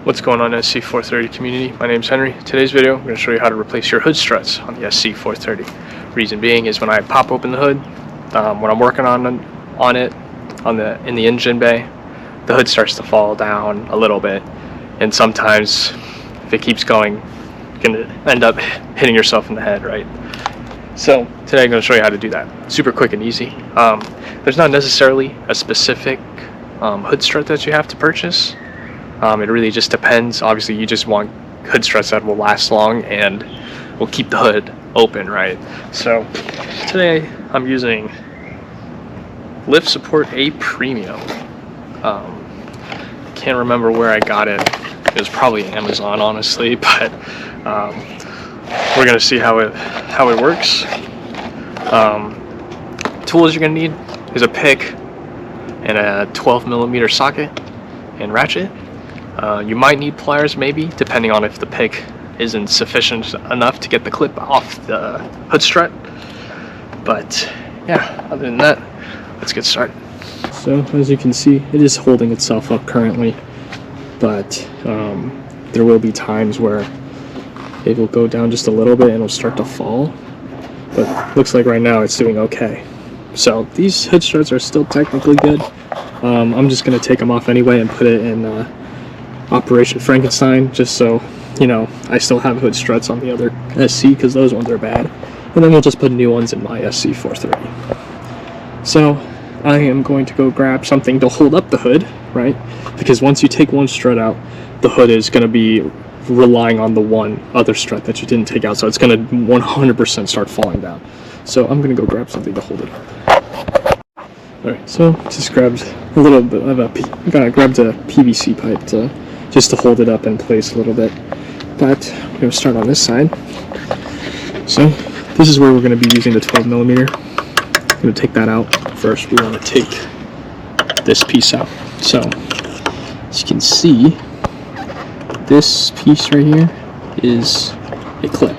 What's going on, SC430 community? My name's Henry. Today's video, I'm going to show you how to replace your hood struts on the SC430. Reason being is when I pop open the hood, when I'm working on it in the engine bay, the hood starts to fall down a little bit, and sometimes if it keeps going, you're going to end up hitting yourself in the head, right? So today I'm going to show you how to do that. Super quick and easy. There's not necessarily a specific hood strut that you have to purchase. It really just depends. Obviously, you just want hood struts that will last long and will keep the hood open, right? So today I'm using Lift Support A Premium. Can't remember where I got it. It was probably Amazon, honestly, but we're gonna see how it works. Tools you're gonna need is a pick and a 12mm socket and ratchet. You might need pliers, maybe, depending on if the pick isn't sufficient enough to get the clip off the hood strut. But yeah, other than that, let's get started. So as you can see, it is holding itself up currently, but there will be times where it will go down just a little bit and it'll start to fall. But looks like right now it's doing okay. So these hood struts are still technically good. I'm just going to take them off anyway and put it in Operation Frankenstein, just so you know I still have hood struts on the other SC because those ones are bad, and then we'll just put new ones in my SC430. So I am going to go grab something to hold up the hood, right? Because once you take one strut out, the hood is going to be relying on the one other strut that you didn't take out, so it's going to 100% start falling down. So I'm going to go grab something to hold it up. Alright, so just grabbed a little bit of grabbed a PVC pipe just to hold it up in place a little bit. But we're going to start on this side. So this is where we're going to be using the 12mm. I'm going to take that out. First we want to take this piece out. So as you can see, this piece right here is a clip.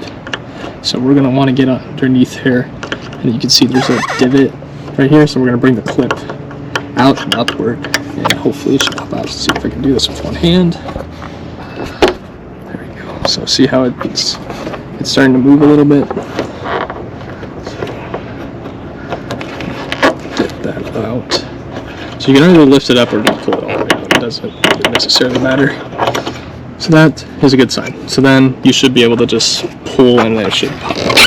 So we're going to want to get underneath here, and you can see there's a divot right here, so we're going to bring the clip out and upward, and hopefully it should pop out. Let's see if I can do this with one hand. There we go. So see how it's starting to move a little bit. Get that out. So you can either lift it up or just pull it all the way out. It doesn't necessarily matter. So that is a good sign. So then you should be able to just pull and then it should pop out.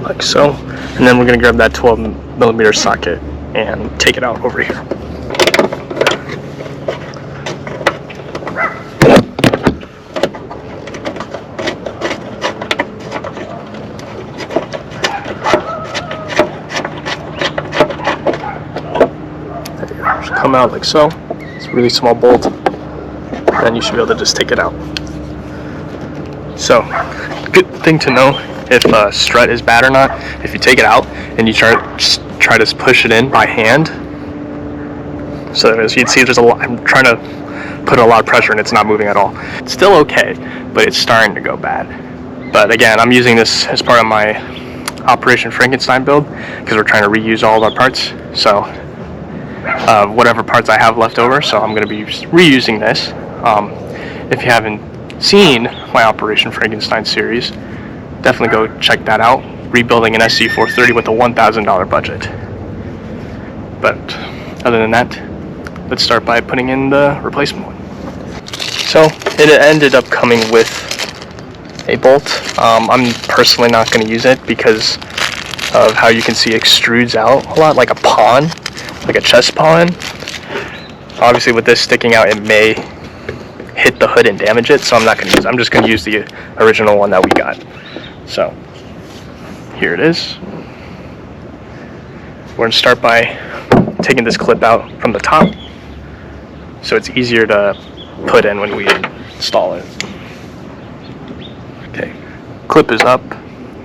Like so. And then we're going to grab that 12mm socket and take it out over here. Come out like so. It's a really small bolt, and you should be able to just take it out. So, good thing to know if a strut is bad or not. If you take it out and you try to push it in by hand, so as you can see, I'm trying to put a lot of pressure and it's not moving at all. It's still okay, but it's starting to go bad. But again, I'm using this as part of my Operation Frankenstein build because we're trying to reuse all of our parts. So whatever parts I have left over, so I'm going to be reusing this. If you haven't seen my Operation Frankenstein series, definitely go check that out. Rebuilding an SC430 with a $1,000 budget. But other than that, let's start by putting in the replacement one. So it ended up coming with a bolt. I'm personally not going to use it because of how you can see it extrudes out a lot, like a pawn. Like a chest pawn. Obviously with this sticking out, it may hit the hood and damage it, so I'm not going to use it. I'm just going to use the original one that we got. So here it is. We're going to start by taking this clip out from the top so it's easier to put in when we install it. Okay, clip is up.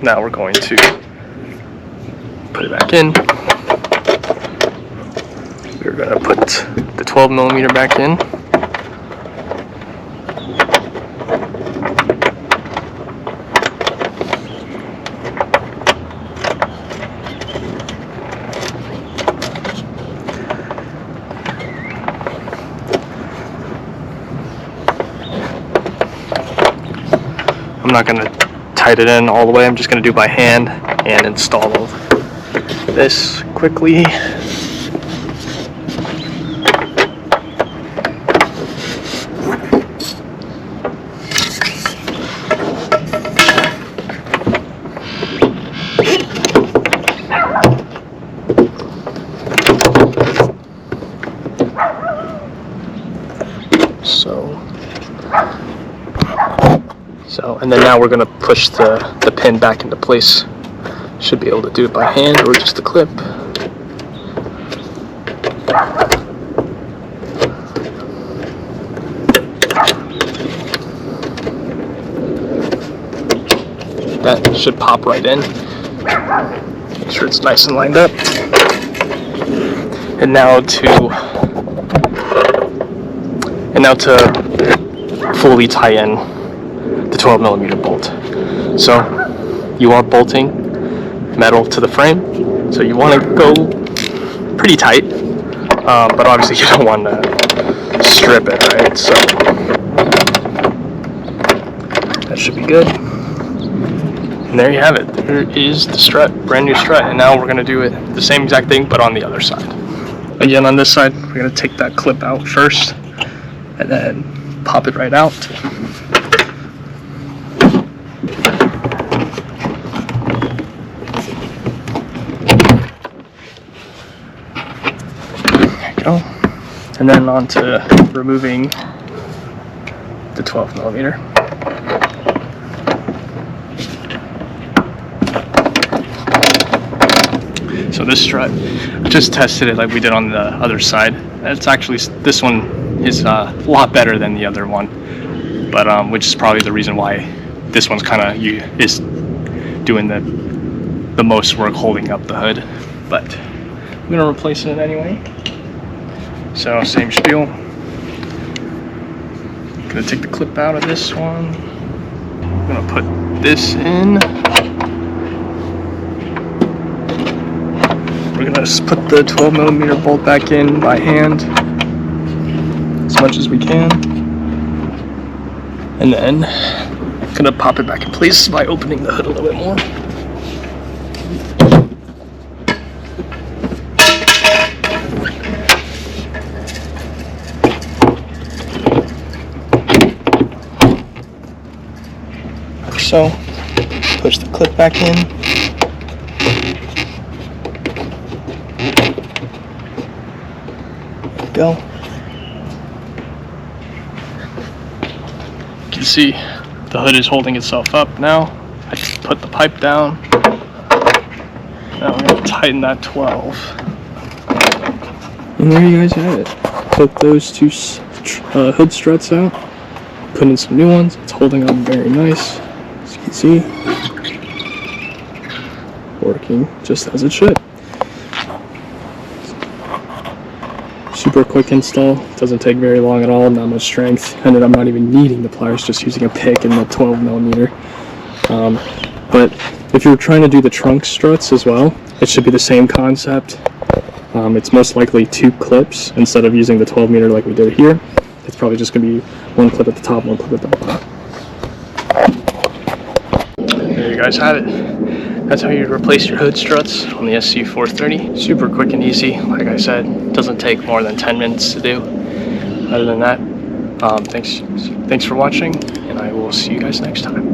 Now we're going to put it back in. We're going to put the 12mm back in. I'm not going to tighten it in all the way. I'm just going to do by hand and install this quickly. And then now we're going to push the pin back into place. Should be able to do it by hand or just a clip. That should pop right in. Make sure it's nice and lined up. And now to fully tie in the 12mm bolt. So you are bolting metal to the frame, so you want to go pretty tight, but obviously you don't want to strip it, right? So that should be good. And there you have it. There is the strut, brand new strut. And now we're going to do it the same exact thing, but on the other side. Again, on this side, we're going to take that clip out first and then pop it right out. And then on to removing the 12mm. So this strut, I just tested it like we did on the other side. It's actually, this one is a lot better than the other one, but which is probably the reason why this one's kind of is doing the most work holding up the hood. But I'm gonna replace it anyway. So same spiel. Gonna take the clip out of this one. I'm gonna put this in. We're gonna just put the 12mm bolt back in by hand as much as we can. And then gonna pop it back in place by opening the hood a little bit more. So, push the clip back in. There we go. You can see the hood is holding itself up now. I just put the pipe down. Now we're going to tighten that 12. And there you guys have it. Took those two hood struts out, put in some new ones. It's holding up very nice. As you can see, working just as it should. Super quick install, doesn't take very long at all, not much strength. Ended up not even needing the pliers, just using a pick and the 12mm. But if you're trying to do the trunk struts as well, it should be the same concept. It's most likely 2 clips instead of using the 12mm like we did here. It's probably just going to be 1 clip at the top, 1 clip at the bottom. There you guys have it. That's how you replace your hood struts on the SC430. Super quick and easy. Like I said, doesn't take more than 10 minutes to do. Other than that, thanks for watching, and I will see you guys next time.